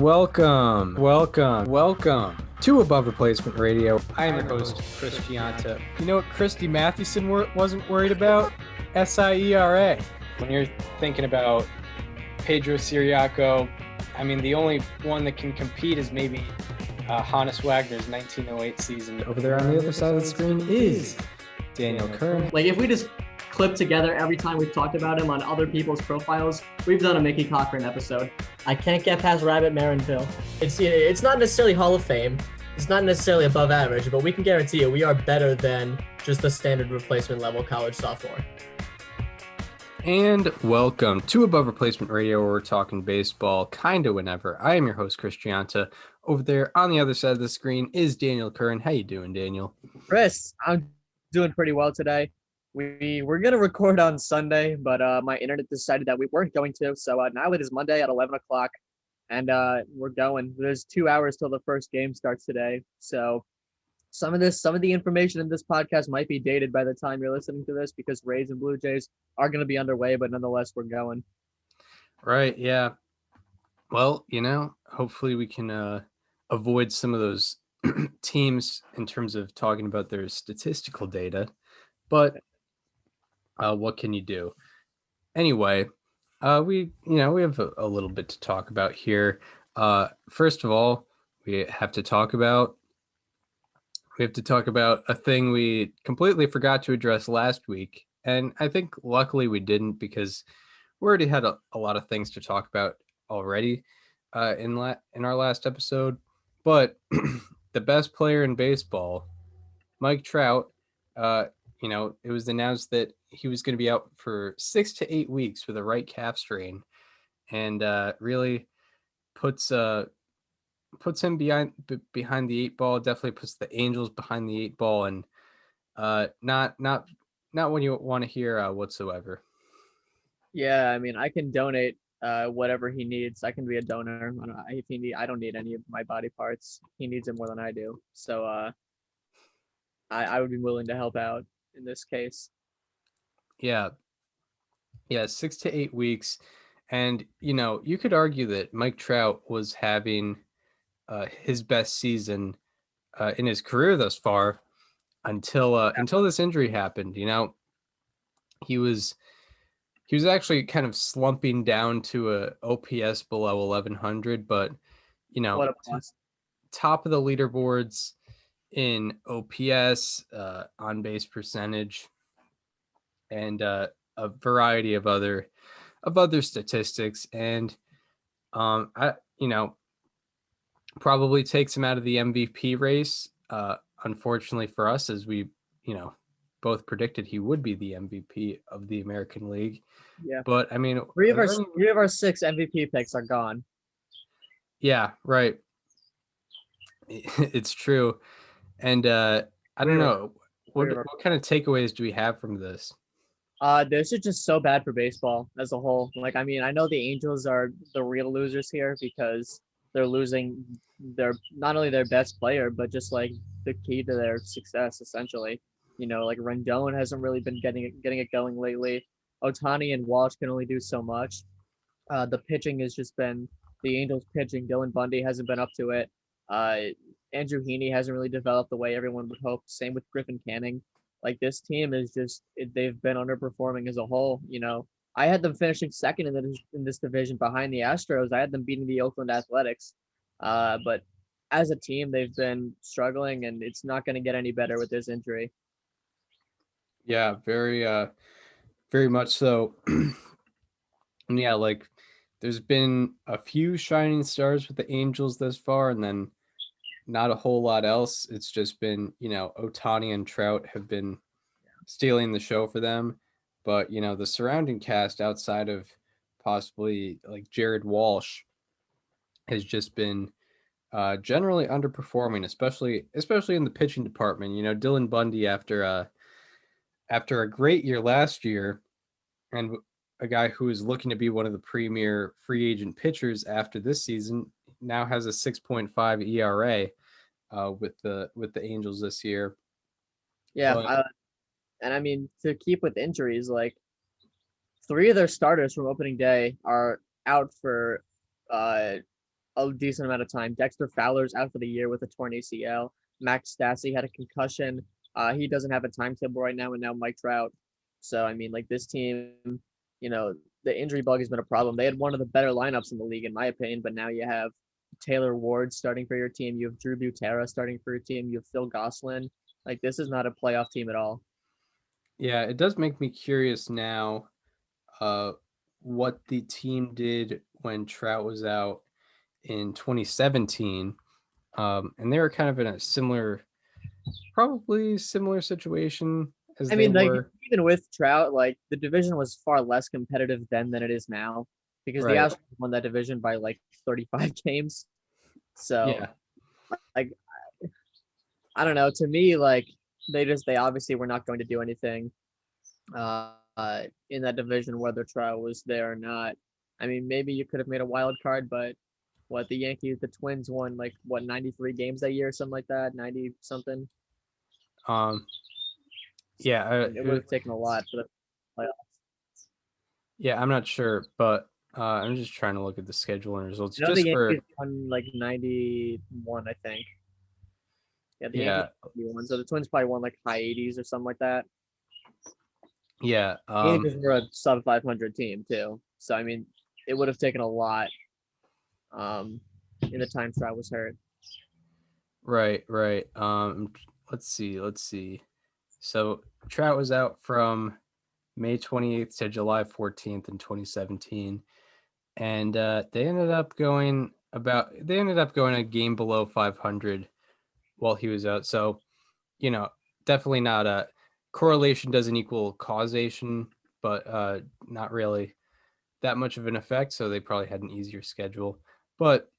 welcome to Above Replacement Radio. I am your host, Chris Gianta. You know what Christy Mathewson wasn't worried about? SIERA. When you're thinking about Pedro Siriaco, I mean, the only one that can compete is maybe Hannes Wagner's 1908 season. Over there on the other side of the screen is Daniel Curran. Like, if we just clip together every time we've talked about him on other people's profiles, we've done a Mickey Cochran episode. I can't get past Rabbit Marinville. It's not necessarily Hall of Fame. It's not necessarily above average, but we can guarantee you we are better than just the standard replacement level college sophomore. And welcome to Above Replacement Radio, where we're talking baseball kind of whenever. I am your host, Chris Gianta. Over there on the other side of the screen is Daniel Curran. How you doing, Daniel? Chris, I'm doing pretty well today. We were going to record on Sunday, but my internet decided that we weren't going to. So now it is Monday at 11 o'clock, and we're going. There's 2 hours till the first game starts today. So some of the information in this podcast might be dated by the time you're listening to this, because Rays and Blue Jays are going to be underway, but nonetheless, we're going. Right, yeah. Well, hopefully we can avoid some of those teams in terms of talking about their statistical data, but what can you do? Anyway, we have a little bit to talk about here. First of all, we have to talk about a thing we completely forgot to address last week, and I think luckily we didn't, because we already had a lot of things to talk about already in our last episode. But the best player in baseball, Mike Trout, it was announced that he was going to be out for 6 to 8 weeks with a right calf strain, and really puts him behind the eight ball. Definitely puts the Angels behind the eight ball, and not what you want to hear whatsoever. Yeah, I mean, I can donate whatever he needs. I can be a donor. I don't need any of my body parts. He needs it more than I do. So I would be willing to help out in this case. Yeah, 6 to 8 weeks. And, you could argue that Mike Trout was having his best season in his career thus far until this injury happened. He was actually kind of slumping down to a OPS below 1100, but, top of the leaderboards in OPS, on base percentage, and a variety of other statistics, and probably takes him out of the MVP race. Unfortunately for us, as we both predicted he would be the MVP of the American League. Yeah, but I mean, three of our 6 MVP picks are gone. Yeah, right. It's true, and I don't know what kind of takeaways do we have from this. This is just so bad for baseball as a whole. Like, I mean, I know the Angels are the real losers here because they're losing not only their best player, but just like the key to their success, essentially. Like Rendon hasn't really been getting it going lately. Ohtani and Walsh can only do so much. The pitching has just been the Angels pitching. Dylan Bundy hasn't been up to it. Andrew Heaney hasn't really developed the way everyone would hope. Same with Griffin Canning. Like, this team is they've been underperforming as a whole. I had them finishing second in this division behind the Astros. I had them beating the Oakland Athletics. But as a team, they've been struggling, and it's not going to get any better with this injury. Yeah, very much so. And yeah, like, there's been a few shining stars with the Angels thus far, and then not a whole lot else. It's just been, Ohtani and Trout have been stealing the show for them. But, the surrounding cast outside of possibly like Jared Walsh has just been generally underperforming, especially in the pitching department. Dylan Bundy, after a great year last year, and a guy who is looking to be one of the premier free agent pitchers after this season, now has a 6.5 ERA with the Angels this year. Yeah, and I mean, to keep with injuries, like 3 of their starters from opening day are out for a decent amount of time. Dexter Fowler's out for the year with a torn ACL. Max Stassi had a concussion. He doesn't have a timetable right now, and now Mike Trout. So I mean, like this team, the injury bug has been a problem. They had one of the better lineups in the league, in my opinion, but now you have Taylor Ward starting for your team. You have Drew Butera starting for your team. You have Phil Gosselin. Like this is not a playoff team at all. Yeah, it does make me curious now what the team did when Trout was out in 2017. And they were kind of in a probably similar situation as I they mean, like were. even with Trout, like the division was far less competitive then than it is now because the Right. Astros won that division by like 35 games. So Yeah. like I don't know. To me, like they obviously were not going to do anything in that division whether Trout was there or not. I mean, maybe you could have made a wild card, but the Twins won like 93 games that year, something like that, 90 something. Yeah, It would have taken a lot for the playoffs. yeah, I'm not sure, but I'm just trying to look at the schedule and results I know the just for Yankees won like 91, I think. Yeah, the Yankees won 91. So the Twins probably won like high 80s or something like that. yeah. Yankees were a sub 500 team too. So I mean, it would have taken a lot in the time Trout was hurt. Right. Let's see. So Trout was out from May 28th to July 14th in 2017, and they ended up going a game below 500 while he was out. So, definitely not a correlation doesn't equal causation, but not really that much of an effect. So they probably had an easier schedule, but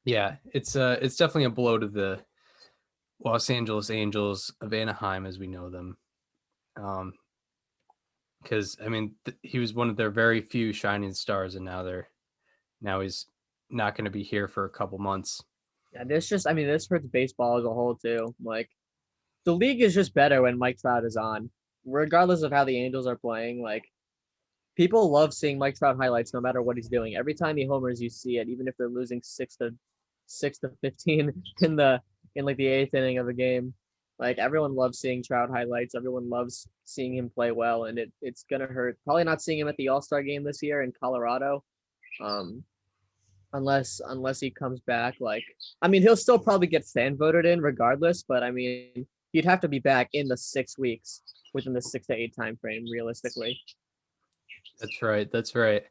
yeah, it's definitely a blow to the Los Angeles Angels of Anaheim as we know them. Because I mean, he was one of their very few shining stars, and now he's not going to be here for a couple months. Yeah, this hurts baseball as a whole too. Like the league is just better when Mike Trout is on, regardless of how the Angels are playing. Like people love seeing Mike Trout highlights no matter what he's doing. Every time he homers, you see it, even if they're losing 6-15 in like the eighth inning of a game. Like everyone loves seeing Trout highlights. Everyone loves seeing him play well, and it's gonna hurt. Probably not seeing him at the All-Star game this year in Colorado, unless he comes back. Like I mean, he'll still probably get fan voted in regardless. But I mean, he'd have to be back in the 6 weeks within the 6 to 8 time frame, realistically. That's right.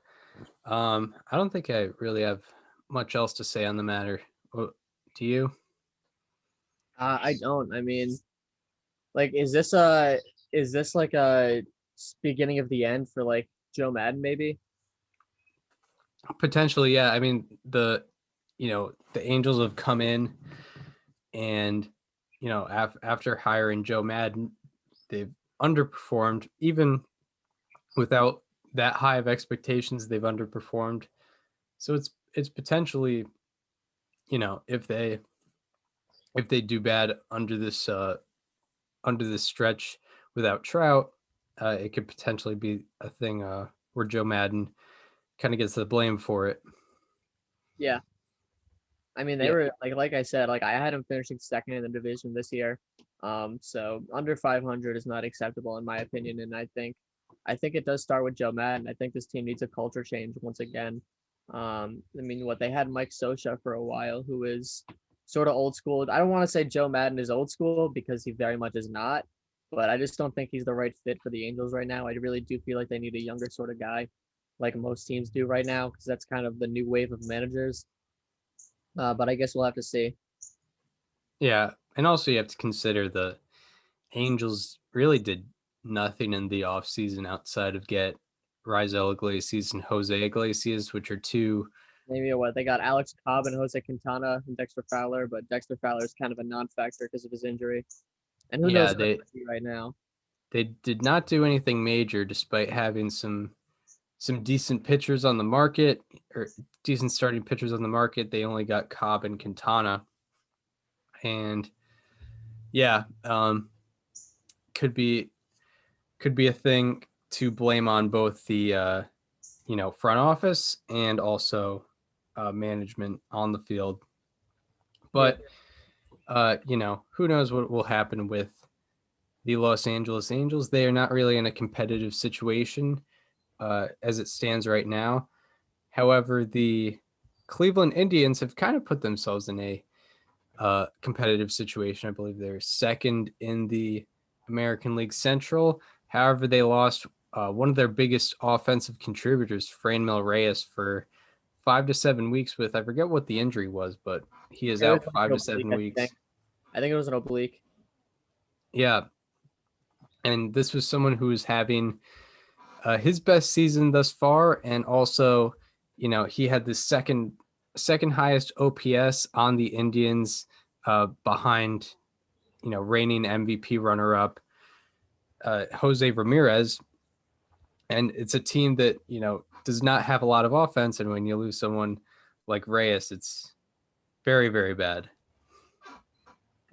I don't think I really have much else to say on the matter. Do you? I don't. I mean, like, is this like a beginning of the end for like Joe Madden, maybe? Potentially, yeah. I mean, the Angels have come in and, after hiring Joe Madden, they've underperformed. Even without that high of expectations, they've underperformed. So it's potentially, if they do bad under this stretch without Trout, it could potentially be a thing where Joe Madden kind of gets the blame for it. Yeah. I mean, they were like I said, like I had him finishing second in the division this year. So under 500 is not acceptable in my opinion, and I think it does start with Joe Madden. I think this team needs a culture change once again. I mean, they had Mike Scioscia for a while, who is sort of old school. I don't want to say Joe Madden is old school because he very much is not, but I just don't think he's the right fit for the Angels right now. I really do feel like they need a younger sort of guy, like most teams do right now, because that's kind of the new wave of managers. But I guess we'll have to see. Yeah, and also you have to consider the Angels really did nothing in the offseason outside of get Raisel Iglesias and Jose Iglesias, which are two. Maybe they got Alex Cobb and Jose Quintana and Dexter Fowler, but Dexter Fowler is kind of a non-factor because of his injury. And who knows right now? They did not do anything major despite having some decent pitchers on the market, or decent starting pitchers on the market. They only got Cobb and Quintana. And yeah, could be a thing to blame on both the front office and also management on the field. But who knows what will happen with the Los Angeles Angels? They are not really in a competitive situation as it stands right now. However, the Cleveland Indians have kind of put themselves in a competitive situation. I believe they're second in the American League Central. However, they lost one of their biggest offensive contributors, Franmil Reyes, for 5 to 7 weeks with, I forget what the injury was, but he is out 5 to 7 weeks. I think it was an oblique. Yeah. And this was someone who was having his best season thus far. And also, he had the second highest OPS on the Indians behind, reigning MVP runner-up Jose Ramirez. And it's a team that, does not have a lot of offense. And when you lose someone like Reyes, it's very, very bad.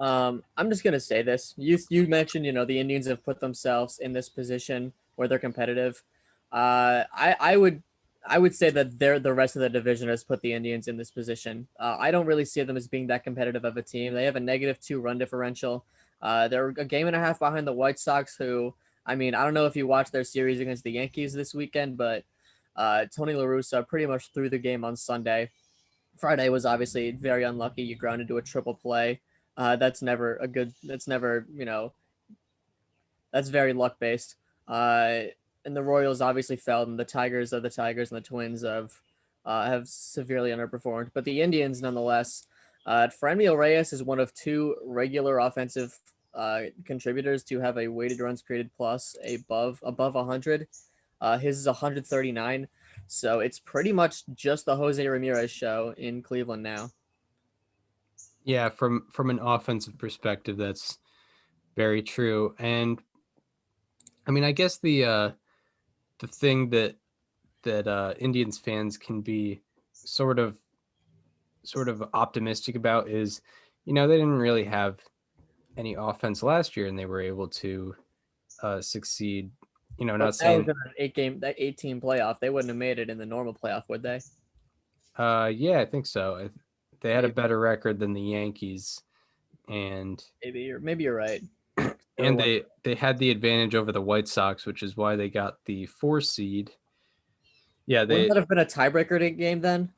I'm just gonna say this. You mentioned, the Indians have put themselves in this position where they're competitive. I would say that the rest of the division has put the Indians in this position. I don't really see them as being that competitive of a team. They have a -2 run differential. They're a game and a half behind the White Sox, who, I don't know if you watched their series against the Yankees this weekend, but Tony La Russa pretty much threw the game on Sunday. Friday was obviously very unlucky. You grounded to a triple play. That's never that's very luck based. And the Royals obviously fell, and the Tigers and the Twins have severely underperformed. But the Indians, nonetheless, Franmil Reyes is one of 2 regular offensive contributors to have a weighted runs created plus above 100. His is 139. So it's pretty much just the Jose Ramirez show in Cleveland now. Yeah, from an offensive perspective, that's very true. And I guess the thing that Indians fans can be sort of optimistic about is, they didn't really have any offense last year, and they were able to succeed. Not saying that 8-team playoff, they wouldn't have made it in the normal playoff, would they? Yeah, I think so. They had a better record than the Yankees, and maybe you're right. And they had the advantage over the White Sox, which is why they got the 4 seed. Yeah, wouldn't that have been a tiebreaker game then?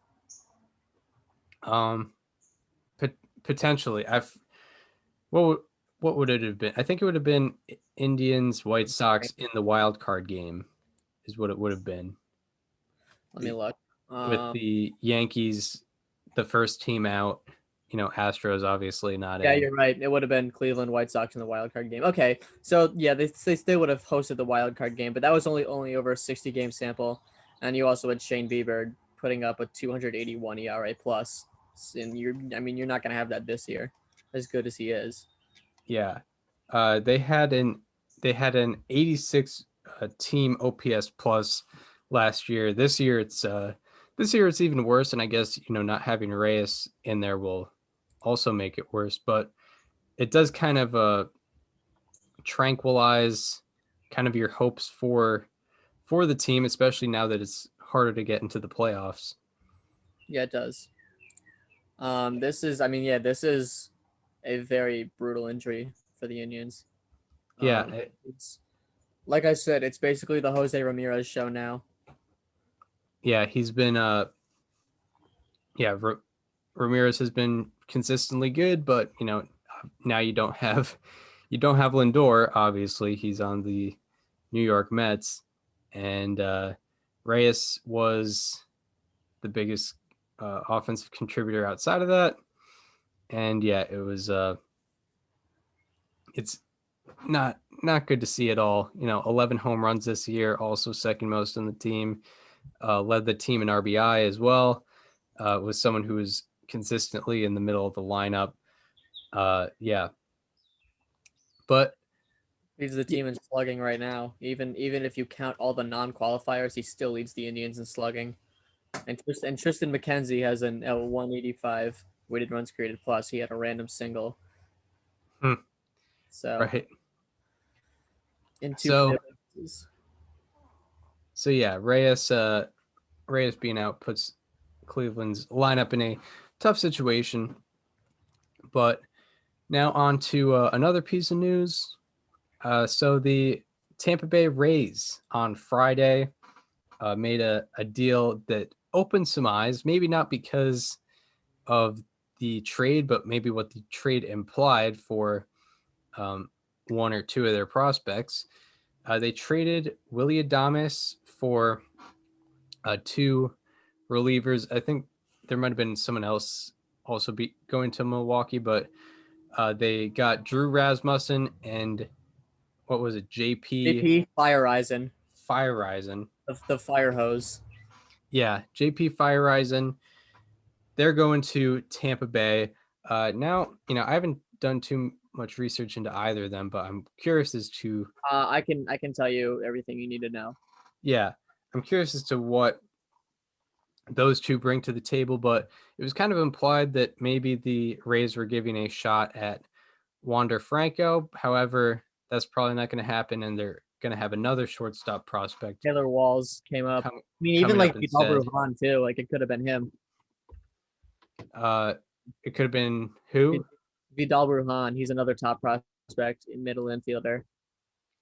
Potentially. What would it have been? I think it would have been Indians, White Sox in the wild card game, is what it would have been. Let me look. With the Yankees, the first team out, Astros obviously not. Yeah, you're right. It would have been Cleveland White Sox in the wild card game. Okay, so yeah, they still would have hosted the wild card game, but that was only over a 60-game sample, and you also had Shane Bieber putting up a 281 ERA plus, and you're not gonna have that this year, as good as he is. Yeah, they had an 86 team OPS plus last year. This year it's even worse, and I guess not having Reyes in there will also make it worse, but it does kind of tranquilize kind of your hopes for the team, especially now that it's harder to get into the playoffs. Yeah, it does. This is a very brutal injury for the Indians. Yeah, it's like I said, it's basically the Jose Ramirez show now. Yeah, he's been Ramirez has been consistently good, but now you don't have Lindor. Obviously, he's on the New York Mets, and Reyes was the biggest offensive contributor outside of that. And yeah, it was it's not good to see at all. 11 home runs this year, also second most on the team. Led the team in RBI as well. Was someone who was consistently in the middle of the lineup. Yeah. But leads the team in slugging right now. Even if you count all the non-qualifiers, he still leads the Indians in slugging. And Tristan McKenzie has a 185 weighted runs created plus. He had a random single. So right. So yeah, Reyes being out puts Cleveland's lineup in a tough situation. But now on to another piece of news. So the Tampa Bay Rays on Friday made a deal that opened some eyes, maybe not because of the trade, but maybe what the trade implied for one or two of their prospects. They traded Willy Adames for two relievers. I think there might have been someone else also be going to Milwaukee, but they got Drew Rasmussen and what was it? JP Fireisen. Fireisen. The fire hose. Yeah, JP Fireisen. They're going to Tampa Bay. Now, I haven't done too much research into either of them, but I'm curious as to. I can tell you everything you need to know. Yeah, I'm curious as to what those two bring to the table, but it was kind of implied that maybe the Rays were giving a shot at Wander Franco. However, that's probably not going to happen, and they're going to have another shortstop prospect. Taylor Walls came up. I mean, even like Vidal Brujan too. Like it could have been him. It could have been who? Vidal Brujan. He's another top prospect in middle infielder.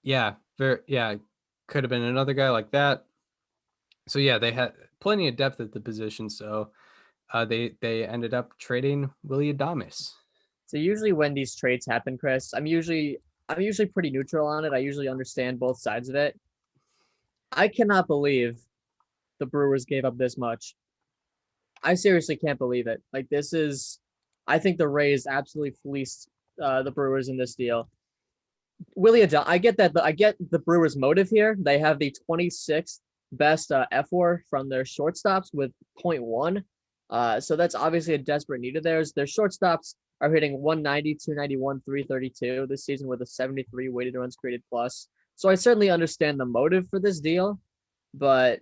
Yeah, could have been another guy like that. So yeah, they had plenty of depth at the position. So they ended up trading Willy Adames. So usually when these trades happen, Chris, I'm usually pretty neutral on it. I usually understand both sides of it. I cannot believe the Brewers gave up this much. I seriously can't believe it. Like I think the Rays absolutely fleeced the Brewers in this deal. Willy Adames, I get the Brewers' motive here. They have the 26th best F4 from their shortstops with 0.1. So that's obviously a desperate need of theirs. Their shortstops are hitting 190, 291, 332 this season with a 73 weighted runs created plus. So I certainly understand the motive for this deal, but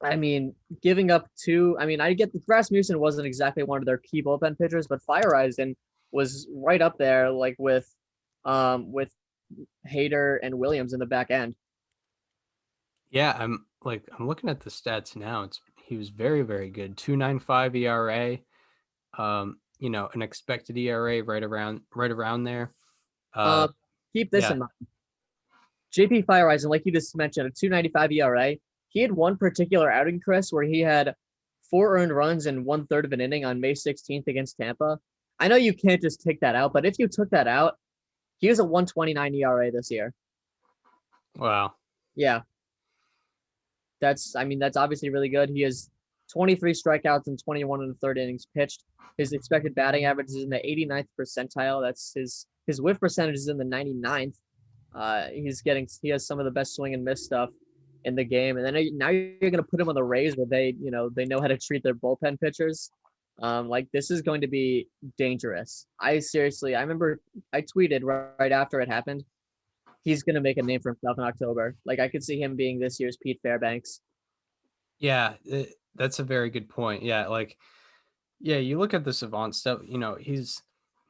I mean, giving up I get the Rasmussen wasn't exactly one of their key bullpen pitchers, but Fireisen was right up there, like with Hader and Williams in the back end. Yeah, I'm looking at the stats now. He was very, very good. 2.95 ERA. An expected ERA right around there. Keep this in mind. JP Fireisen, like you just mentioned, a 2.95 ERA. He had one particular outing, Chris, where he had 4 earned runs in 1/3 of an inning on May 16th against Tampa. I know you can't just take that out, but if you took that out, he was a 1.29 ERA this year. Wow. Yeah. That's obviously really good. He has 23 strikeouts and 21 1/3 innings pitched. His expected batting average is in the 89th percentile. That's his whiff percentage is in the 99th. He has some of the best swing and miss stuff in the game. And then now you're going to put him on the Rays where they know how to treat their bullpen pitchers. This is going to be dangerous. I remember I tweeted right after it happened. He's going to make a name for himself in October. Like I could see him being this year's Pete Fairbanks. Yeah, that's a very good point. Yeah, you look at the Savant stuff, his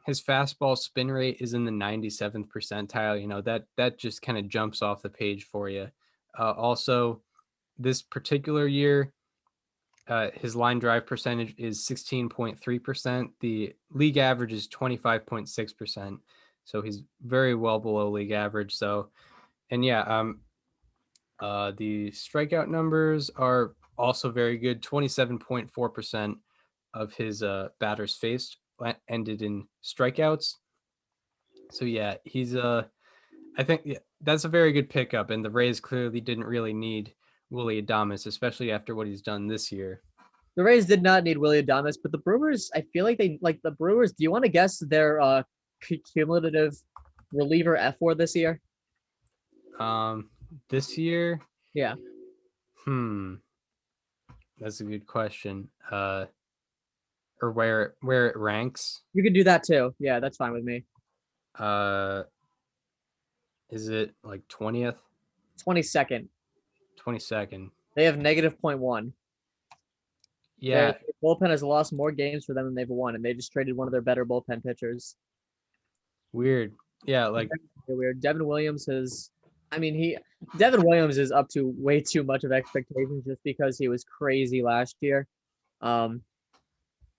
fastball spin rate is in the 97th percentile. That just kind of jumps off the page for you. Also, this particular year, his line drive percentage is 16.3%. The league average is 25.6%. So he's very well below league average. So, and the strikeout numbers are also very good. 27.4% of his batters faced ended in strikeouts. So yeah, he's I think that's a very good pickup, and the Rays clearly didn't really need Willy Adames, especially after what he's done this year. The Rays did not need Willy Adames, but the Brewers, I feel like the Brewers. Do you want to guess their cumulative reliever F4 this year? This year? Yeah. That's a good question. Or where it ranks? You could do that too. Yeah, that's fine with me. Is it like 20th? 22nd. 22nd. They have -0.1. Yeah. Their bullpen has lost more games for them than they've won, and they just traded one of their better bullpen pitchers. Weird. Yeah, weird. Devin Williams is up to way too much of expectations just because he was crazy last year. And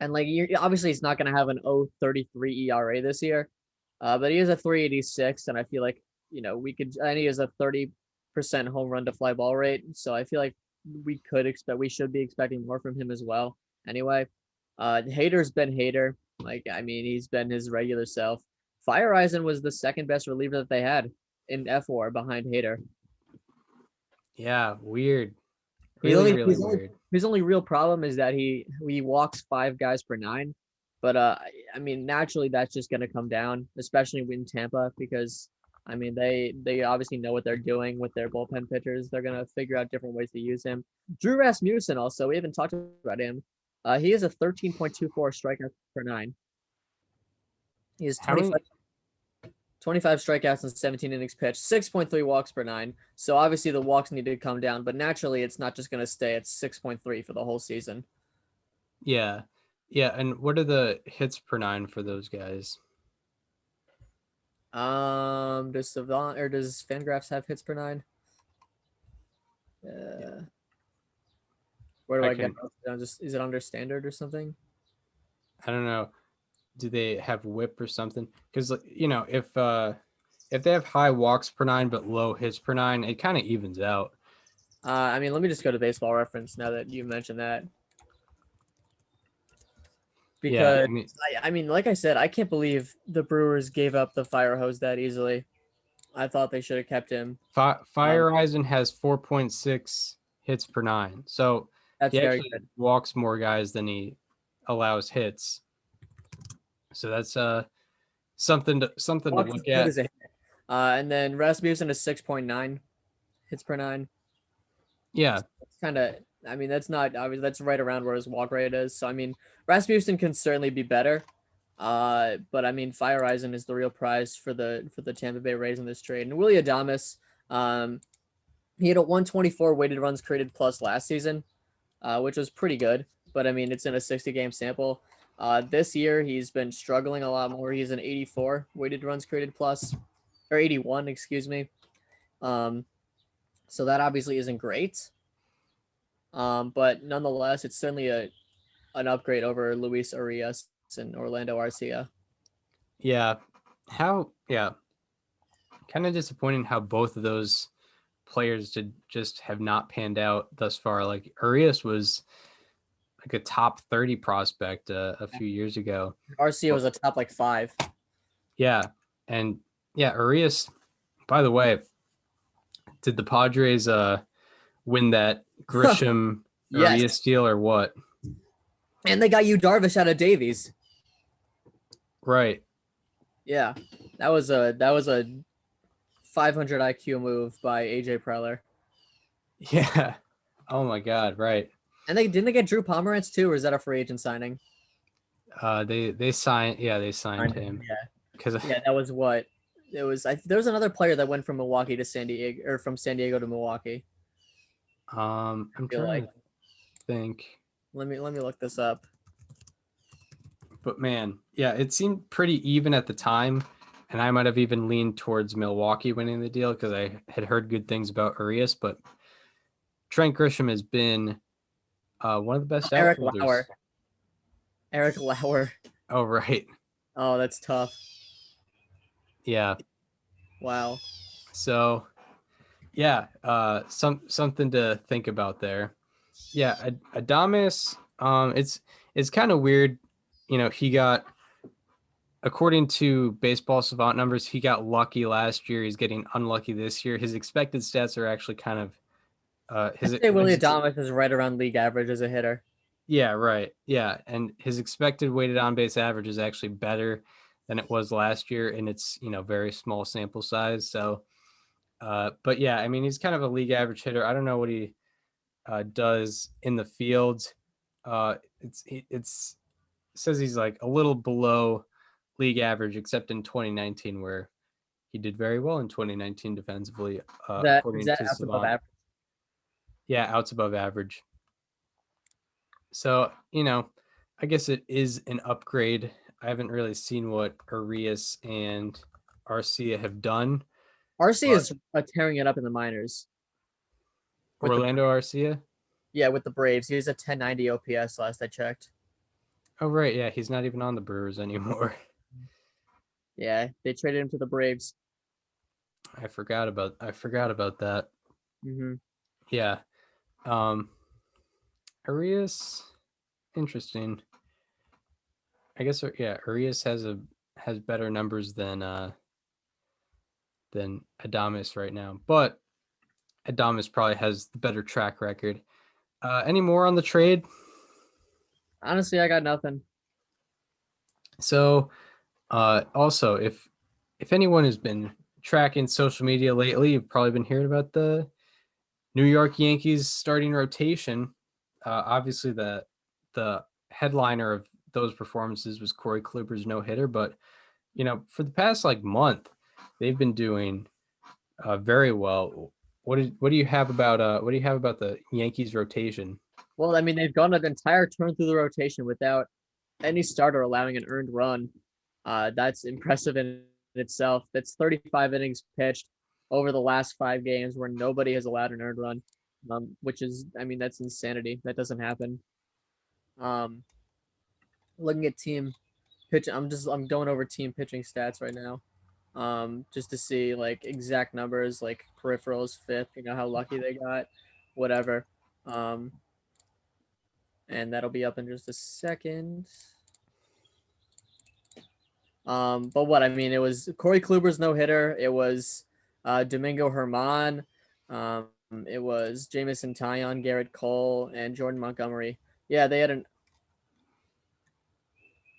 like obviously he's not going to have an 0.33 ERA this year, but he is a 386, and I feel like we could. And he has a 30% home run to fly ball rate, so I feel like we should be expecting more from him as well. Anyway, Hader's been Hader. Like I mean, he's been his regular self. Fire Eisen was the second best reliever that they had in F4 behind Hader. Yeah, weird. Really weird. His only real problem is that he walks 5 guys per 9. But I mean, naturally that's just gonna come down, especially in Tampa, because I mean they obviously know what they're doing with their bullpen pitchers. They're gonna figure out different ways to use him. Drew Rasmussen also, we haven't talked about him. He is a 13.24 strikeout per 9. He has 25 strikeouts and 17 innings pitched, 6.3 walks per 9. So obviously the walks need to come down, but naturally it's not just going to stay at 6.3 for the whole season. Yeah. Yeah. And what are the hits per 9 for those guys? Does Savant or does Fangraphs have hits per 9? Where do I get those? Is it under standard or something? I don't know. Do they have whip or something? Because if they have high walks per 9 but low hits per 9, it kind of evens out. I mean, let me just go to Baseball Reference now that you mentioned that. Because yeah, I mean, like I said, I can't believe the Brewers gave up the fire hose that easily. I thought they should have kept him. Fire Eisen has 4.6 hits per 9, so that's he very actually good. Walks more guys than he allows hits. So that's something to look at. And then Rasmussen is 6.9 hits per 9. Yeah, it's kind of. I mean, that's not obviously that's right around where his walk rate is. So I mean, Rasmussen can certainly be better. But I mean, Fire Eisen is the real prize for the Tampa Bay Rays in this trade. And Willy Adames, he had a 124 weighted runs created plus last season, which was pretty good. But I mean, it's in a 60-game sample. This year he's been struggling a lot more. He's an 84 weighted runs created plus, or 81, excuse me. So that obviously isn't great. But nonetheless, it's certainly an upgrade over Luis Arias and Orlando Arcia. Yeah. Kind of disappointing how both of those players just have not panned out thus far. Like Arias was like a top 30 prospect a few years ago. Arcia was a top 5. Yeah. And yeah, Arias, by the way, did the Padres win that Grisham Arias deal or what? And they got you Darvish out of Davies. Right. Yeah. That was a 500 IQ move by AJ Preller. Yeah. Oh my God. Right. And they get Drew Pomeranz too, or is that a free agent signing? They signed. Yeah, they signed him. Yeah. That was what it was. There was another player that went from Milwaukee to San Diego, or from San Diego to Milwaukee. I'm trying to think. Let me look this up. But man, yeah, it seemed pretty even at the time, and I might have even leaned towards Milwaukee winning the deal because I had heard good things about Arias. But Trent Grisham has been one of the best outfielders. Eric Lauer. Oh, right. Oh, that's tough. Yeah. Wow. So, yeah, something to think about there. Yeah, Adames, it's kind of weird. He got, according to Baseball Savant numbers, he got lucky last year. He's getting unlucky this year. His expected stats are actually kind of Willy Adames is right around league average as a hitter. Yeah, right. Yeah, and his expected weighted on base average is actually better than it was last year, and it's very small sample size. So, but yeah, I mean he's kind of a league average hitter. I don't know what he does in the field. It says he's like a little below league average, except in 2019 where he did very well in 2019 defensively. According to Savant. Yeah, outs above average. So, I guess it is an upgrade. I haven't really seen what Arias and Arcia have done. Arcia is tearing it up in the minors. Orlando Arcia? Yeah, with the Braves. He was a 1090 OPS last I checked. Oh right, yeah, he's not even on the Brewers anymore. Yeah, they traded him to the Braves. I forgot about that. Mm-hmm. Yeah. Arias, interesting. I guess yeah, Arias has better numbers than Adames right now, but Adames probably has the better track record. Any more on the trade? Honestly, I got nothing. So, also, if anyone has been tracking social media lately, you've probably been hearing about the New York Yankees starting rotation. Obviously, the headliner of those performances was Corey Kluber's no hitter, but for the past month, they've been doing very well. What do you have about the Yankees rotation? Well, I mean, they've gone an entire turn through the rotation without any starter allowing an earned run. That's impressive in itself. That's 35 innings pitched over the last 5 games where nobody has allowed an earned run, which is, I mean, that's insanity. That doesn't happen. Looking at team pitch, I'm going over team pitching stats right now, just to see exact numbers, like peripherals, FIP, how lucky they got, whatever. And that'll be up in just a second. But what I mean, it was Corey Kluber's no hitter. It was Domingo Germán. It was Jamison Taillon, Garrett Cole, and Jordan Montgomery. Yeah, they had an.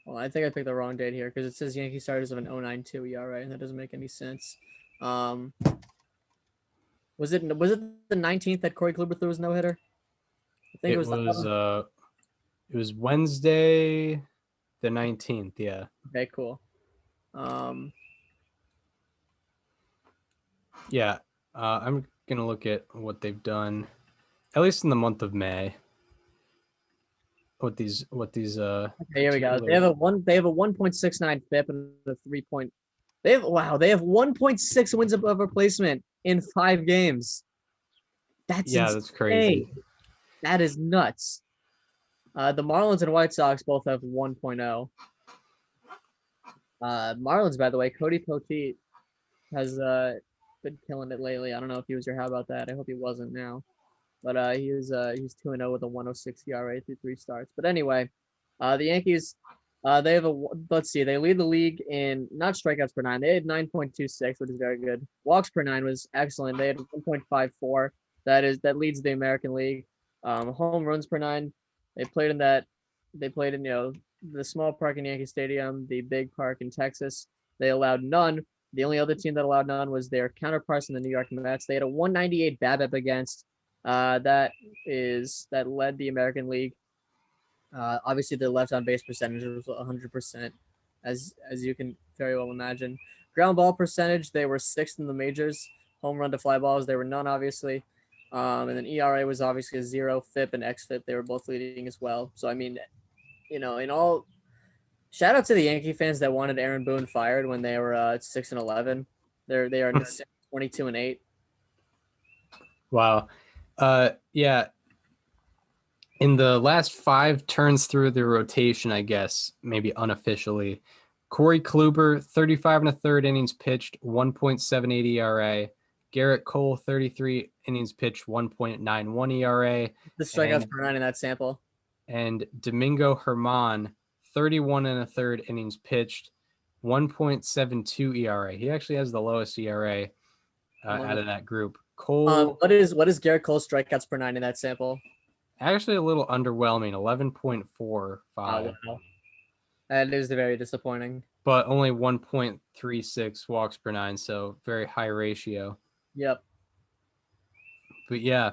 Well, I think I picked the wrong date here because it says Yankee starters of an 0.92 ERA, and that doesn't make any sense. Was it the 19th that Corey Kluber threw his no hitter? I think it was Wednesday, the 19th. Yeah. Okay, cool. Yeah, I'm gonna look at what they've done, at least in the month of May. What these Okay, here we go. They have a 1.69 FIP and a 3. They have 1.6 wins above replacement in 5 games. That's that's crazy. That is nuts. The Marlins and White Sox both have 1.0. Marlins, by the way, Cody Poteet has been killing it lately. I don't know if he was your how about that. I hope he wasn't now. But he's 2-0 with a 106 ERA through 3 starts. But anyway, the Yankees, they have they lead the league in not strikeouts per 9. They had 9.26, which is very good. Walks per 9 was excellent. They had 1.54. That leads the American League. Home runs per 9. They played in the small park in Yankee Stadium, the big park in Texas. They allowed none. The only other team that allowed none was their counterparts in the New York Mets. They had a 198 BABIP against. That led the American League. Obviously, the left on base percentage was 100%, as you can very well imagine. Ground ball percentage, they were 6th in the majors. Home run to fly balls, there were none, obviously. And then ERA was obviously a 0. FIP and XFIP, they were both leading as well. So I mean, in all, shout out to the Yankee fans that wanted Aaron Boone fired when they were at 6-11. They are 22-8. Wow. Yeah. In the last 5 turns through the rotation, I guess, maybe unofficially, Corey Kluber, 35 1/3 innings pitched, 1.78 ERA. Garrett Cole, 33 innings pitched, 1.91 ERA. The strikeouts per 9 in that sample. And Domingo Germán, 31 1/3 innings pitched, 1.72 ERA. He actually has the lowest ERA out of that group. Cole. What is Garrett Cole's strikeouts per 9 in that sample? Actually, a little underwhelming, 11.45. Oh, wow. That is very disappointing. But only 1.36 walks per 9, so very high ratio. Yep. But yeah,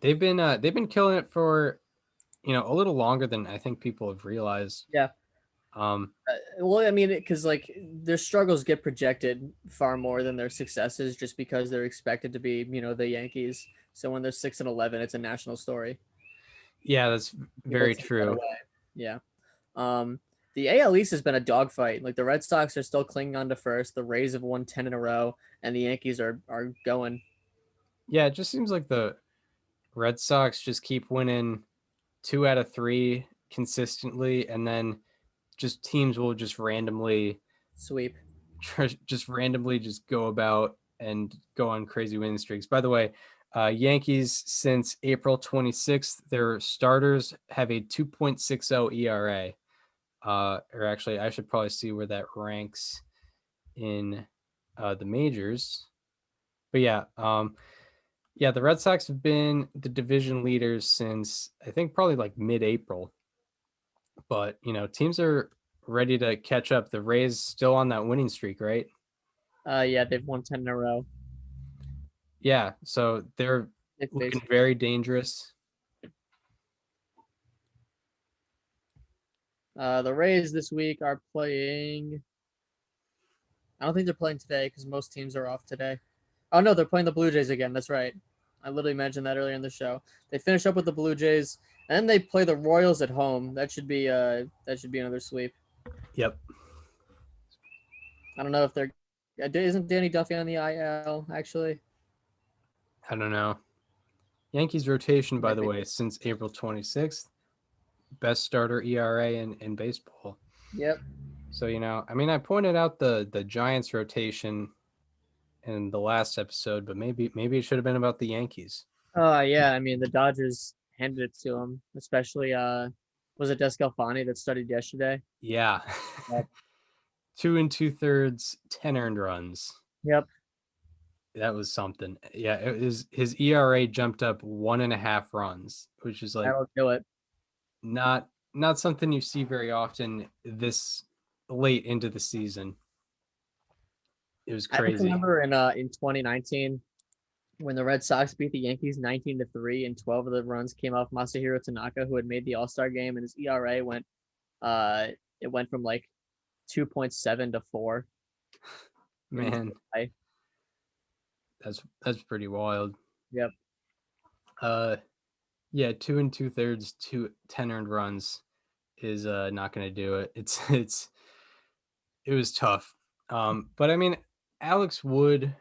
they've been killing it for a little longer than I think people have realized. Yeah. Well, I mean, because their struggles get projected far more than their successes, just because they're expected to be, the Yankees. So when they're 6-11, it's a national story. Yeah, that's very true. Yeah. The AL East has been a dogfight. The Red Sox are still clinging on to first. The Rays have won 10 in a row, and the Yankees are going. Yeah, it just seems like the Red Sox just keep winning 2 out of 3 consistently, and then just teams will just randomly Sweep. just go about and go on crazy winning streaks. By the way, Yankees since April 26th, their starters have a 2.60 ERA. Or actually, I should probably see where that ranks in the majors. But yeah, the Red Sox have been the division leaders since I think probably like mid-April. But teams are ready to catch up. The Rays still on that winning streak, right? Yeah, they've won 10 in a row. Yeah, so they're looking very dangerous. The Rays this week are playing. I don't think they're playing today because most teams are off today. Oh no, they're playing the Blue Jays again. That's right. I literally mentioned that earlier in the show. They finish up with the Blue Jays, and then they play the Royals at home. That should be another sweep. Yep. I don't know if they're. Isn't Danny Duffy on the IL actually? I don't know. Yankees rotation, by the way, since April 26th, best starter ERA in baseball. Yep. So I pointed out the Giants rotation in the last episode, but maybe it should have been about the Yankees. Yeah, I mean the Dodgers handed it to them, especially was it Descalfani that started yesterday? Yeah. Yep. 2 2/3, 10 earned runs. Yep. That was something. Yeah, it was, his ERA jumped up 1.5 runs, which is like That'll do it. Not something you see very often this late into the season. It was crazy. I remember in 2019 when the Red Sox beat the Yankees 19-3 and 12 of the runs came off Masahiro Tanaka, who had made the All-Star game, and his ERA went from like 2.7 to 4. Man, that's pretty wild. Yep. Yeah, 2 2/3, 10 earned runs is not going to do it. It was tough. But I mean, Alex Wood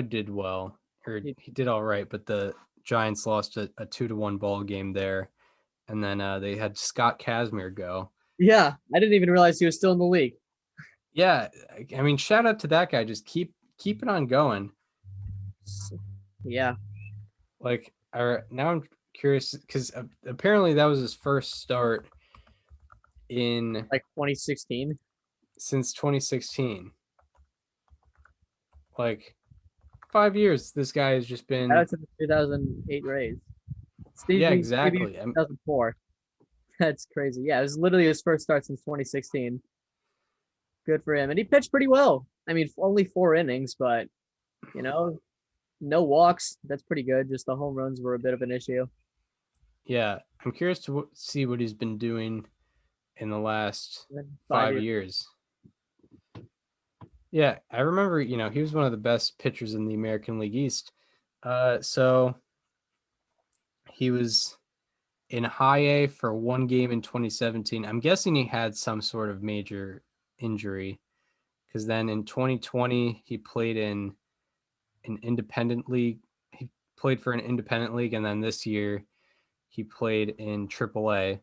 did well, or he did all right, but the Giants lost a 2-1 ball game there, and then they had Scott Kazmir go. Yeah, I didn't even realize he was still in the league. Yeah, I mean, shout out to that guy. Just keep it on going. Yeah. Like, now I'm curious because apparently that was his first start in like 2016. Since 2016. Like 5 years, this guy has just been. That's in the 2008 Rays. Yeah, exactly. 2004. That's crazy. Yeah, it was literally his first start since 2016. Good for him, and he pitched pretty well. I mean, only 4 innings, but no walks. That's pretty good. Just the home runs were a bit of an issue. Yeah, I'm curious to see what he's been doing in the last 5 years. Yeah, I remember, he was one of the best pitchers in the American League East. So he was in high A for 1 game in 2017. I'm guessing he had some sort of major injury, because then in 2020 he played in an independent league. He played for an independent league, and then this year he played in AAA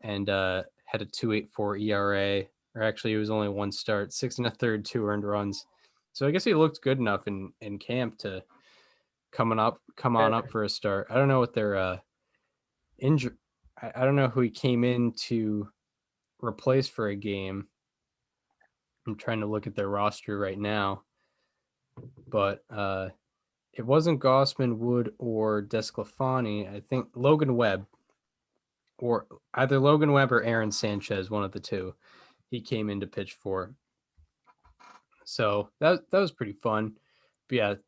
and had a 2.84 ERA. Or actually, it was only 1 start, 6 1/3, 2 earned runs. So I guess he looked good enough in camp to come on up for a start. I don't know what their injury. I don't know who he came in to replace for a game. I'm trying to look at their roster right now, but it wasn't Gausman, Wood, or Desclafani. I think Logan Webb, or either Logan Webb or Aaron Sanchez, one of the two. He came in to pitch for. So that was pretty fun. But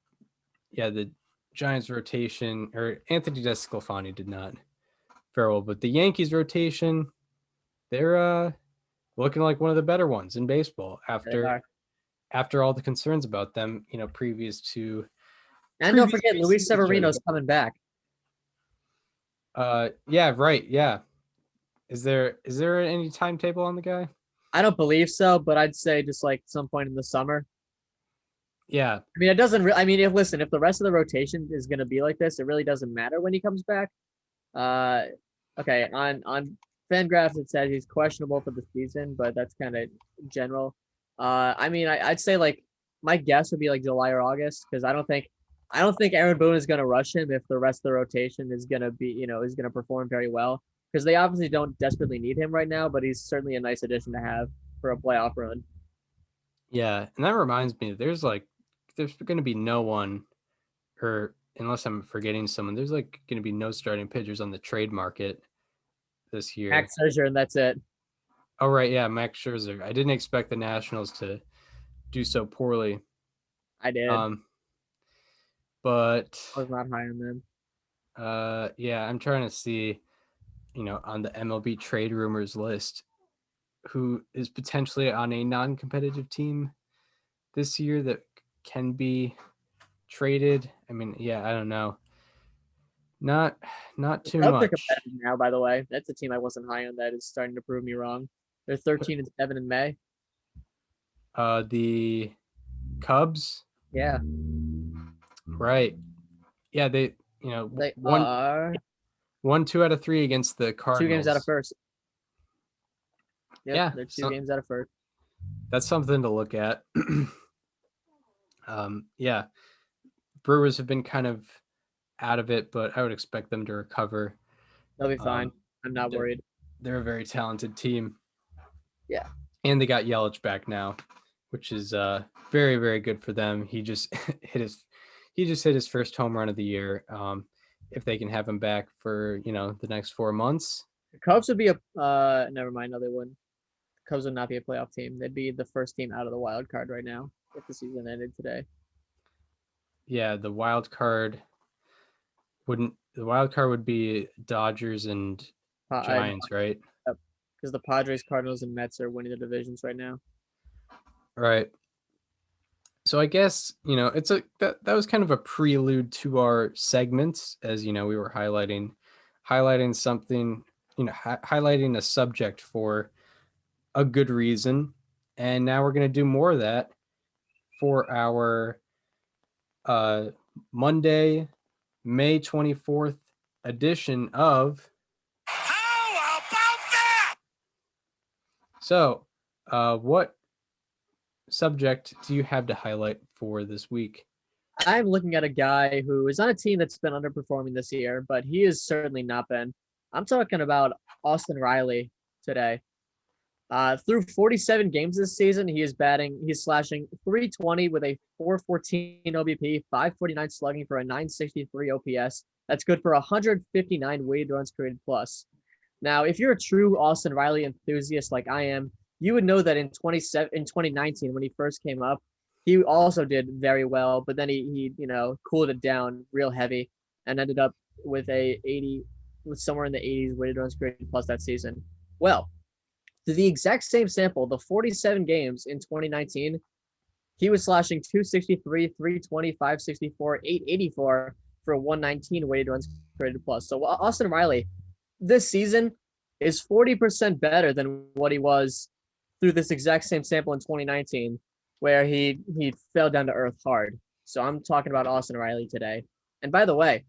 yeah, the Giants rotation, or Anthony Desclafani did not fare well, but the Yankees rotation, they're looking like one of the better ones in baseball after all the concerns about them, previous to. And don't forget, Luis Severino's coming back. Yeah, right. Yeah. Is there any timetable on the guy? I don't believe so, but I'd say just like some point in the summer. Yeah. I mean, it doesn't. I mean, if the rest of the rotation is going to be like this, it really doesn't matter when he comes back. Okay. On Fangraphs, it says he's questionable for the season, but that's kind of general. I mean, I'd say like my guess would be like July or August because I don't think Aaron Boone is going to rush him if the rest of the rotation is going to be is going to perform very well because they obviously don't desperately need him right now, but he's certainly a nice addition to have for a playoff run. Yeah. And that reminds me, there's going to be no one, or unless I'm forgetting someone, there's like going to be no starting pitchers on the trade market this year. Max Scherzer, and that's it. Oh, right. Yeah. Max Scherzer. I didn't expect the Nationals to do so poorly. I did. But I was not high on them. yeah, I'm trying to see, on the MLB trade rumors list, who is potentially on a non-competitive team this year that can be traded. I mean, yeah, I don't know. Not too Cubs are much. competitive now, by the way. That's a team I wasn't high on that is starting to prove me wrong. They're 13-7 in May. The Cubs. Yeah. Right. Yeah, they They won are 2 out of 3 against the Cardinals. 2 games out of first. Yep, Yeah, they're 2 games out of first. That's something to look at. Yeah, Brewers have been kind of out of it, but I would expect them to recover. They'll be fine. I'm not worried. They're a very talented team. Yeah. And they got Yelich back now, which is very, very good for them. He just hit his first home run of the year. If they can have him back for, the next 4 months. The Cubs would be never mind, no, they wouldn't. The Cubs would not be a playoff team. They'd be the first team out of the wild card right now if the season ended today. Yeah, the wild card would be Dodgers and Giants, right? Because the Padres, Cardinals, and Mets are winning the divisions right now. Right. So I guess, it's that was kind of a prelude to our segments, as we were highlighting something, highlighting a subject for a good reason. And now we're going to do more of that for our Monday, May 24th edition of How About That? So, what subject do you have to highlight for this week? I'm looking at a guy who is on a team that's been underperforming this year, but he has certainly not been. I'm talking about Austin Riley today. Through 47 games this season, he's slashing .320 with a .414 OBP, .549 slugging for a .963 OPS. That's good for 159 weighted runs created plus. Now, if you're a true Austin Riley enthusiast like I am, you would know that in 2019 when he first came up, he also did very well, but then he cooled it down real heavy and ended up with somewhere in the 80s weighted runs created plus that season. Well, to the exact same sample, the 47 games in 2019, he was slashing .263, .320, .564, .884 for 119 weighted runs created plus. So Austin Riley this season is 40% better than what he was through this exact same sample in 2019, where he fell down to earth hard. So I'm talking about Austin Riley today. And by the way,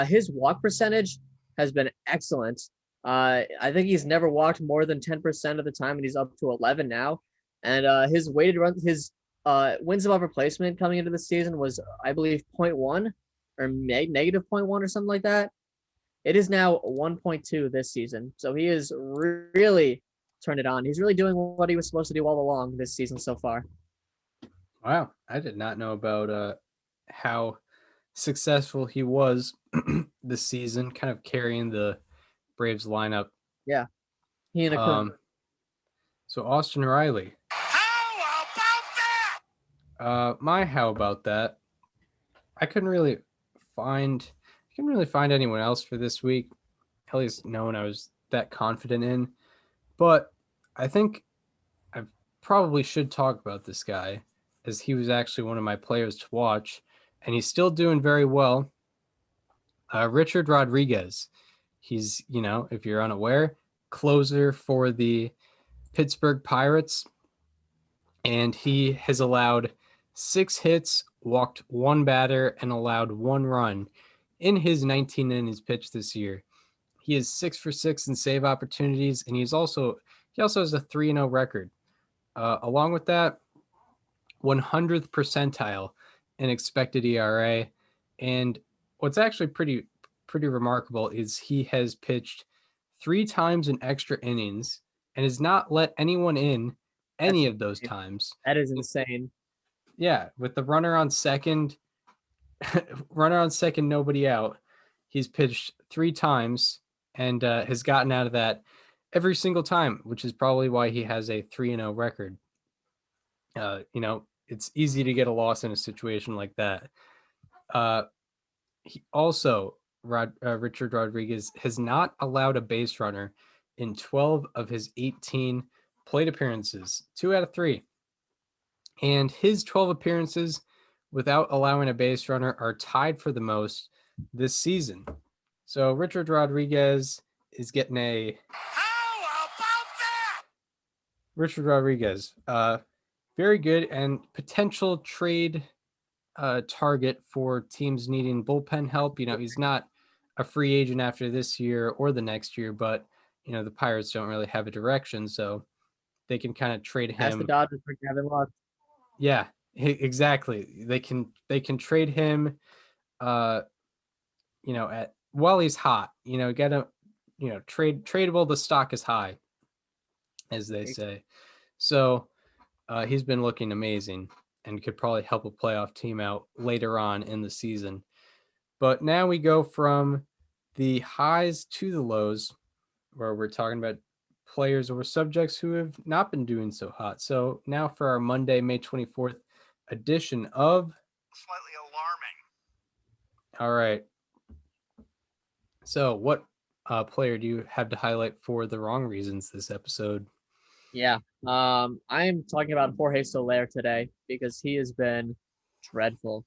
his walk percentage has been excellent. I think he's never walked more than 10% of the time, and he's up to 11 now. And his weighted run, his wins above replacement coming into the season was, I believe, 0.1 or negative 0.1 or something like that. It is now 1.2 this season. So he is really turned it on. He's really doing what he was supposed to do all along this season so far. Wow. I did not know about how successful he was this season, kind of carrying the Braves lineup. Yeah. He and So Austin Riley. How about that? My how about that? I couldn't really find anyone else for this week, at least no one I was that confident in. But I think I probably should talk about this guy, as he was actually one of my players to watch, and he's still doing very well. Richard Rodriguez. He's, if you're unaware, closer for the Pittsburgh Pirates, and he has allowed 6 hits, walked 1 batter, and allowed 1 run in his 19 innings pitched this year. He is 6 for 6 in save opportunities, and he also has a 3-0 record. Along with that, 100th percentile in expected ERA, and what's actually pretty remarkable is he has pitched 3 times in extra innings and has not let anyone in any of those times. That is insane. Yeah, with the runner on second, nobody out. He's pitched 3 times and has gotten out of that every single time, which is probably why he has a 3-0 record. It's easy to get a loss in a situation like that. He also, Richard Rodriguez has not allowed a base runner in 12 of his 18 plate appearances, 2 out of 3. And his 12 appearances without allowing a base runner are tied for the most this season. So Richard Rodriguez is getting a... How about that? Richard Rodriguez, very good and potential trade target for teams needing bullpen help. He's not a free agent after this year or the next year, but the Pirates don't really have a direction, so they can kind of trade him. Ask the Dodgers for Kevin Love. Yeah, exactly. They can trade him while he's hot. Get him, tradable, the stock is high, as they say. So he's been looking amazing and could probably help a playoff team out later on in the season. But now we go from the highs to the lows, where we're talking about players or subjects who have not been doing so hot. So now for our Monday, May 24th edition of Slightly Alarming. All right. So what player do you have to highlight for the wrong reasons this episode? Yeah. I'm talking about Jorge Soler today because he has been dreadful.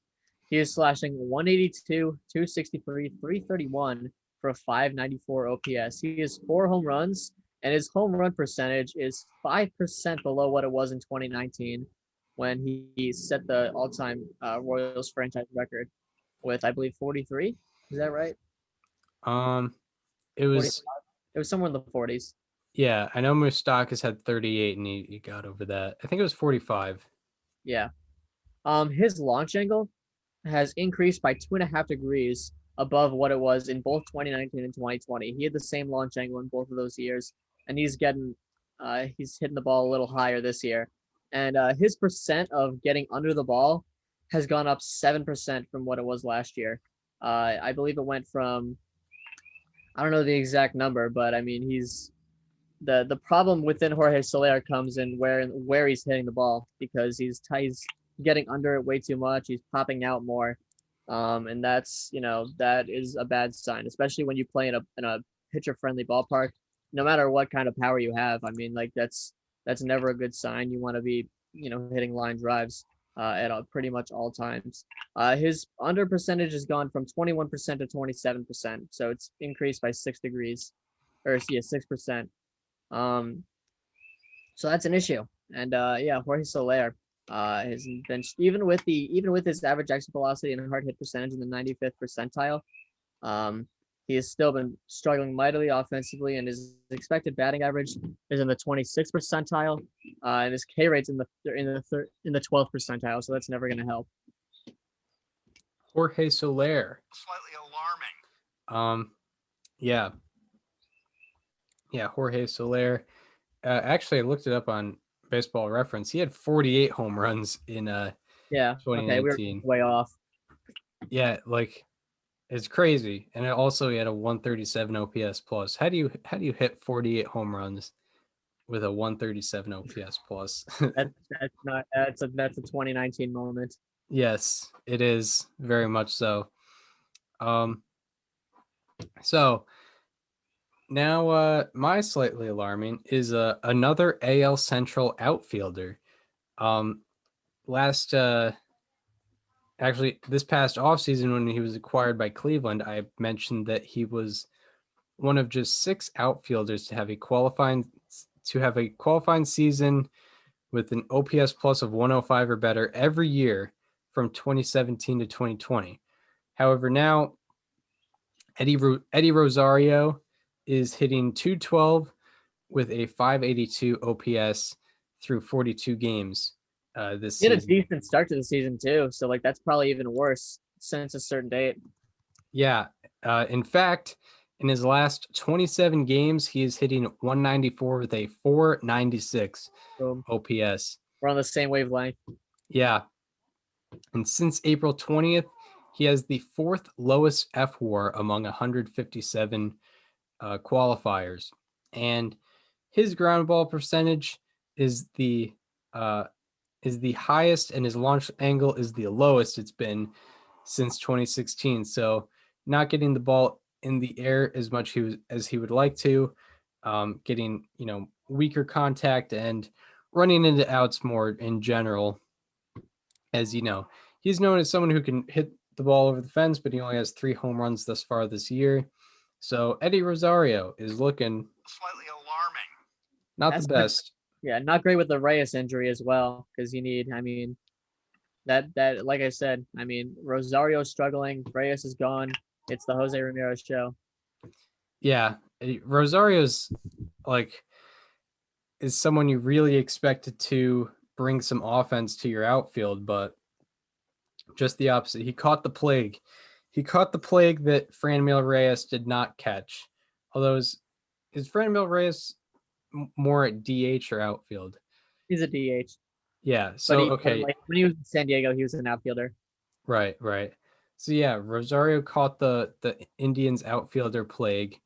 He is slashing 182, 263, 331 for a 594 OPS. He has 4 home runs, and his home run percentage is 5% below what it was in 2019 when he set the all-time Royals franchise record with, I believe, 43. Is that right? It was 45? It was somewhere in the 40s. Yeah, I know Moustakas had 38 and he got over that. I think it was 45. Yeah. His launch angle has increased by 2.5 degrees above what it was in both 2019 and 2020. He had the same launch angle in both of those years, and he's hitting the ball a little higher this year. And his percent of getting under the ball has gone up 7% from what it was last year. I believe it went from, I don't know the exact number, but I mean, he's the problem within Jorge Soler comes in where he's hitting the ball, because he's getting under it way too much. He's popping out more. And that's, that is a bad sign, especially when you play in a pitcher friendly ballpark, no matter what kind of power you have. I mean, like that's never a good sign. You want to be, hitting line drives at pretty much all times. His under percentage has gone from 21% to 27%. So it's increased by 6 degrees, or 6%. So that's an issue. And Jorge Soler has been, even with his average exit velocity and hard hit percentage in the 95th percentile, he has still been struggling mightily offensively, and his expected batting average is in the 26th percentile, and his K rate's in the 12th percentile. So that's never going to help. Jorge Soler. Slightly alarming. Yeah, Jorge Soler. Actually, I looked it up on Baseball Reference. He had 48 home runs in 2019. Okay, we were way off. Yeah, like it's crazy. And he had a 137 OPS plus. How do you hit 48 home runs with a 137 OPS plus? That's a 2019 moment. Yes, it is very much so. So now my slightly alarming is another AL Central outfielder. Actually, this past offseason when he was acquired by Cleveland, I mentioned that he was one of just 6 outfielders to have a qualifying season with an OPS plus of 105 or better every year from 2017 to 2020. However, now Eddie Rosario is hitting 212 with a 582 OPS through 42 games this He had a season. decent start to the season too, so like that's probably even worse since a certain date. Yeah. In fact, in his last 27 games, he is hitting 194 with a 496 Boom. OPS. We're on the same wavelength. Yeah. And since April 20th, he has the fourth lowest F WAR among 157 qualifiers. And his ground ball percentage is the highest, and his launch angle is the lowest it's been since 2016. So not getting the ball in the air as much as he would like to, getting weaker contact and running into outs more in general. As he's known as someone who can hit the ball over the fence, but he only has 3 home runs thus far this year. So Eddie Rosario is looking Slightly alarming. not the best. Yeah, not great with the Reyes injury as well, because you need, that like I said, Rosario's struggling, Reyes is gone. It's the Jose Ramirez show. Yeah, Rosario's is someone you really expected to bring some offense to your outfield, but just the opposite. He caught the plague. He caught the plague that Franmil Reyes did not catch. Although is Franmil Reyes more at DH or outfield? He's a DH. Yeah. So okay. When he was in San Diego, he was an outfielder. Right. So yeah, Rosario caught the Indians outfielder plague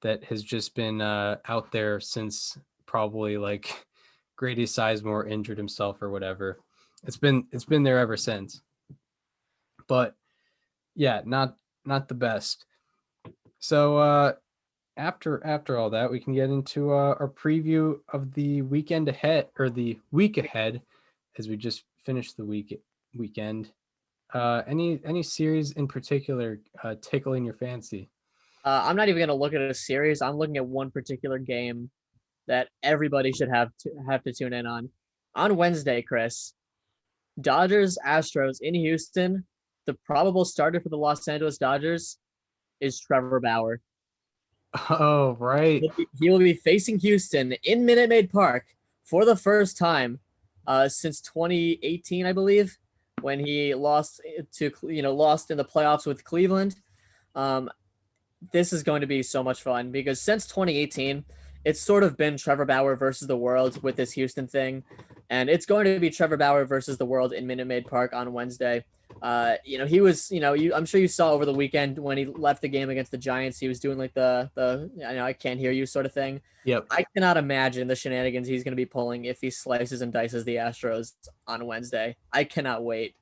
that has just been out there since probably Grady Sizemore injured himself or whatever. It's been there ever since. But yeah, not the best. So after all that, we can get into our preview of the weekend ahead, or the week ahead, as we just finished the weekend. Any series in particular tickling your fancy? I'm not even going to look at a series. I'm looking at one particular game that everybody should have to tune in on. On Wednesday, Chris, Dodgers Astros in Houston. The probable starter for the Los Angeles Dodgers is Trevor Bauer. Oh, right. He will be facing Houston in Minute Maid Park for the first time since 2018, I believe, when he lost in the playoffs with Cleveland. This is going to be so much fun because since 2018, it's sort of been Trevor Bauer versus the world with this Houston thing. And it's going to be Trevor Bauer versus the world in Minute Maid Park on Wednesday. He was, I'm sure you saw over the weekend when he left the game against the Giants, he was doing the I can't hear you sort of thing. Yep. I cannot imagine the shenanigans he's going to be pulling if he slices and dices the Astros on Wednesday. I cannot wait.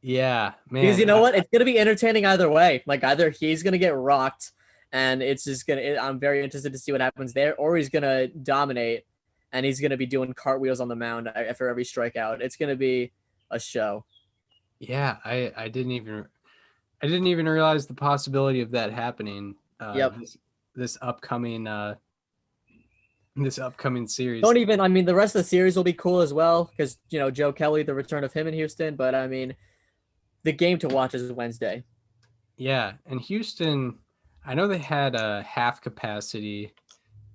Yeah, man. Because you know what? It's going to be entertaining either way. Either he's going to get rocked and it's just I'm very interested to see what happens there, or he's going to dominate and he's going to be doing cartwheels on the mound after every strikeout. It's going to be a show. Yeah, I didn't even realize the possibility of that happening. Yep. This upcoming series. The rest of the series will be cool as well because Joe Kelly, the return of him in Houston. But the game to watch is Wednesday. Yeah, and Houston, I know they had a half capacity,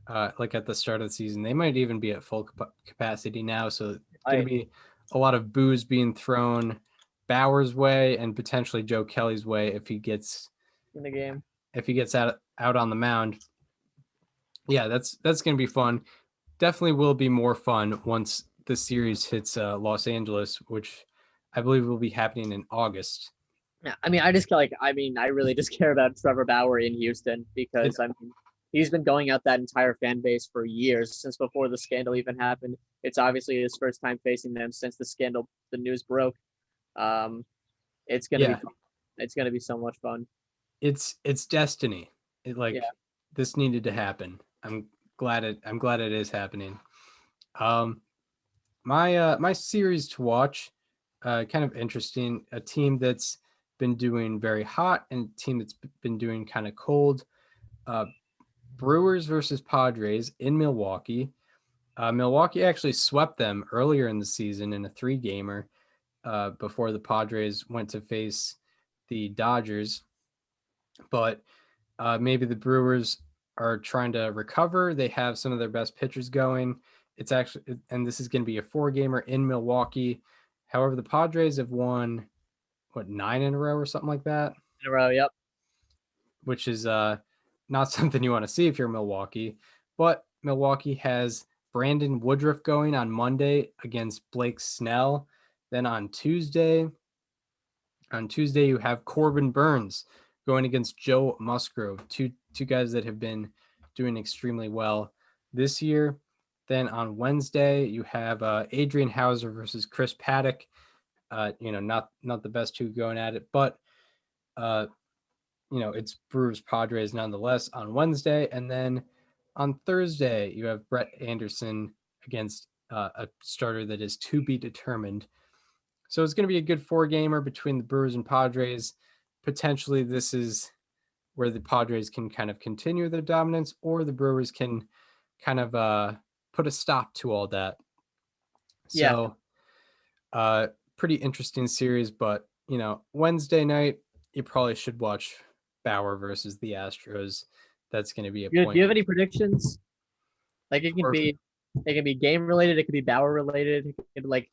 at the start of the season. They might even be at full capacity now. So it's going to be a lot of boos being thrown Bauer's way and potentially Joe Kelly's way if he gets in the game. If he gets out on the mound. Yeah, that's going to be fun. Definitely will be more fun once the series hits Los Angeles, which I believe will be happening in August. Yeah, I really just care about Trevor Bauer in Houston because he's been going out that entire fan base for years, since before the scandal even happened. It's obviously his first time facing them since the news broke. It's gonna be fun. It's gonna be so much fun. It's destiny. This needed to happen. I'm glad it is happening. My series to watch, kind of interesting. A team that's been doing very hot and a team that's been doing kind of cold. Brewers versus Padres in Milwaukee. Milwaukee actually swept them earlier in the season in a 3-gamer before the Padres went to face the Dodgers. But maybe the Brewers are trying to recover. They have some of their best pitchers going. It's actually, and this is going to be a 4-gamer in Milwaukee. However, the Padres have won 9 in a row or something like that, In a row, yep. which is not something you want to see if you're Milwaukee. But Milwaukee has Brandon Woodruff going on Monday against Blake Snell. Then on Tuesday, you have Corbin Burns going against Joe Musgrove, two guys that have been doing extremely well this year. Then on Wednesday, you have Adrian Hauser versus Chris Paddock. Not the best two going at it, but it's Brewers Padres nonetheless on Wednesday. And then on Thursday, you have Brett Anderson against a starter that is to be determined. So it's going to be a good 4-gamer between the Brewers and Padres. Potentially, this is where the Padres can kind of continue their dominance, or the Brewers can kind of put a stop to all that. So, pretty interesting series. But, Wednesday night, you probably should watch Bauer versus the Astros. That's going to be a point. Do you have any predictions? Like it can be game related. It could be Bauer related. It could be like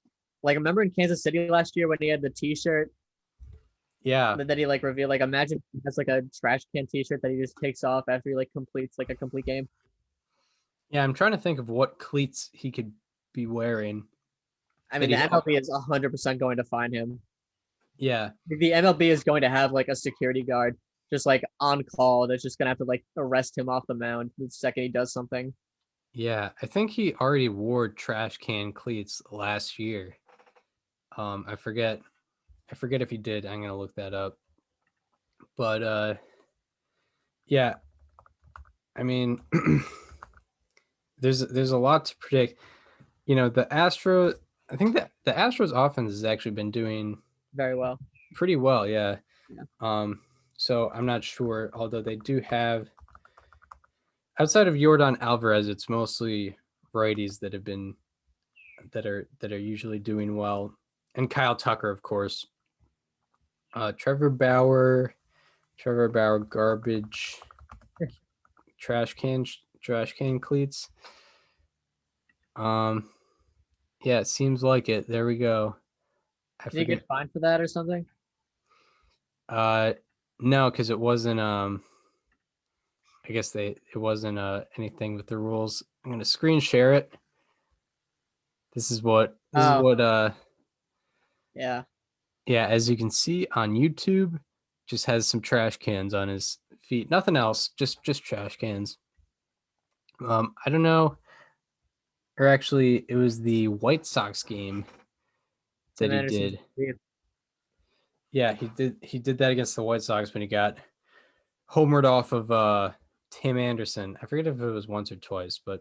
remember in Kansas City last year when he had the T-shirt. Yeah. That he revealed. Imagine he has a trash can T-shirt that he just takes off after he completes a complete game. Yeah, I'm trying to think of what cleats he could be wearing. I mean, the MLB is 100% going to find him. Yeah. The MLB is going to have a security guard just on call that's just going to have to arrest him off the mound the second he does something. Yeah, I think he already wore trash can cleats last year. I forget if he did. I'm going to look that up. But yeah. I mean, there's a lot to predict. The Astros, I think that the Astros offense has actually been doing very well. Pretty well, yeah. So I'm not sure, although they do have, outside of Yordan Alvarez, it's mostly righties that are usually doing well, and Kyle Tucker, of course. Trevor Bauer, garbage, trash can cleats. Yeah, it seems like it. There we go. Did you get fined for that or something? No, because it wasn't. I guess it wasn't anything with the rules. I'm gonna screen share it. This is what. Yeah. Yeah, as you can see on YouTube, just has some trash cans on his feet. Nothing else. Just trash cans. I don't know. Or actually, it was the White Sox game that he did. Yeah, he did that against the White Sox when he got homered off of Tim Anderson. I forget if it was once or twice, but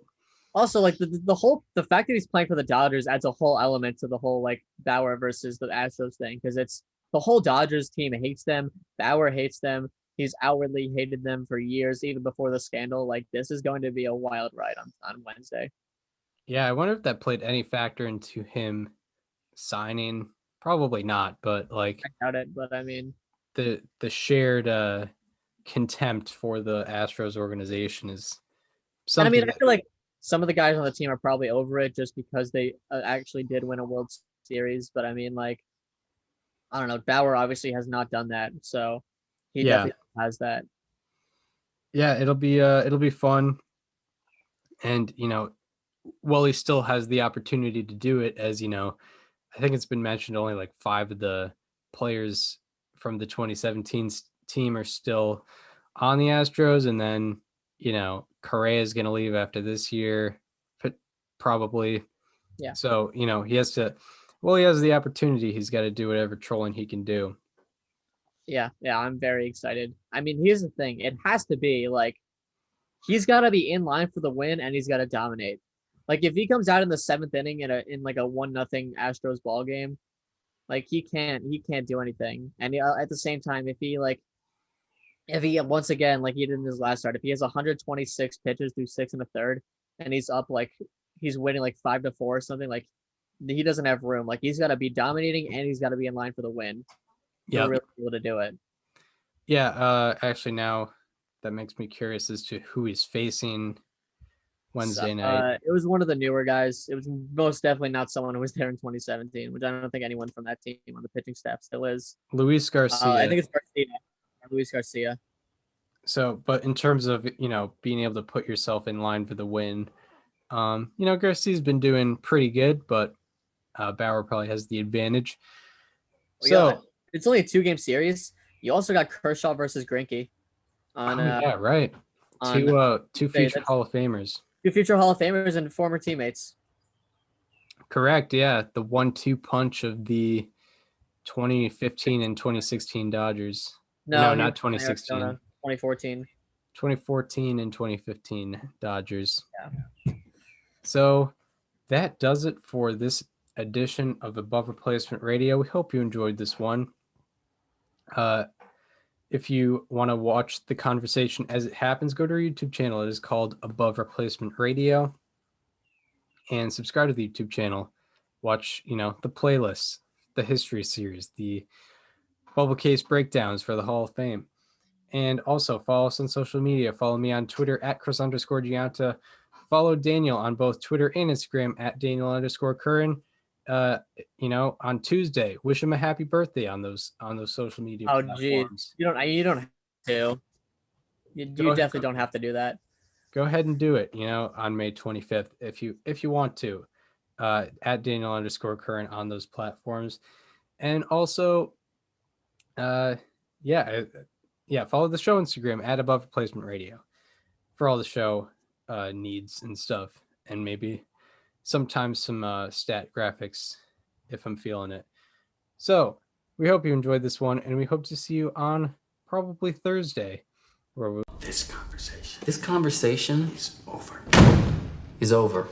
also the fact that he's playing for the Dodgers adds a whole element to the whole Bauer versus the Astros thing, because it's the whole Dodgers team hates them. Bauer hates them. He's outwardly hated them for years, even before the scandal. This is going to be a wild ride on Wednesday. Yeah, I wonder if that played any factor into him signing. Probably not, but I doubt it. But I mean, the shared contempt for the Astros organization is something. And I feel like some of the guys on the team are probably over it just because they actually did win a World Series. But I mean, I don't know. Bauer obviously has not done that, so he definitely has that. Yeah, it'll be fun, and Willy still has the opportunity to do it, as I think it's been mentioned only 5 of the players from the 2017 team are still on the Astros, and then Correa is going to leave after this year, probably. Yeah. So he has the opportunity. He's got to do whatever trolling he can do. Yeah, I'm very excited. I mean, here's the thing: it has to be he's got to be in line for the win, and he's got to dominate. If he comes out in the 7th inning in a 1-0 Astros ball game, he can't do anything. And at the same time, if he once again, he did in his last start, if he has 126 pitches through 6 1/3, and he's up he's winning like 5-4 or something, like he doesn't have room. Like he's got to be dominating and he's got to be in line for the win. Yeah, really able to do it. Yeah, actually now that makes me curious as to who he's facing Wednesday night. It was one of the newer guys. It was most definitely not someone who was there in 2017, which I don't think anyone from that team on the pitching staff still is. Luis Garcia. I think it's Garcia. Luis Garcia. So, but in terms of, being able to put yourself in line for the win, Garcia's been doing pretty good, but Bauer probably has the advantage. It's only a 2-game series. You also got Kershaw versus Greinke. Yeah, right. Two future Hall of Famers. 2 future Hall of Famers and former teammates. Correct. Yeah, the 1-2 punch of the 2015 and 2016 Dodgers. No, not 2016. 2014. 2014 and 2015 Dodgers. Yeah. So that does it for this edition of Above Replacement Radio. We hope you enjoyed this one. If you want to watch the conversation as it happens, go to our YouTube channel. It is called Above Replacement Radio. And subscribe to the YouTube channel. Watch, the playlists, the history series, the bubble case breakdowns for the Hall of Fame. And also follow us on social media. Follow me on Twitter at Chris_Gianta. Follow Daniel on both Twitter and Instagram at Daniel_Curran. On Tuesday, wish him a happy birthday on those social media platforms. You don't have to. You definitely don't have to do that. Go ahead and do it, on May 25th if you want to. At Daniel_Curran on those platforms. And also follow the show Instagram at Above Replacement Radio for all the show needs and stuff, and maybe sometimes some stat graphics if I'm feeling it. So we hope you enjoyed this one, and we hope to see you on probably Thursday. This conversation is over.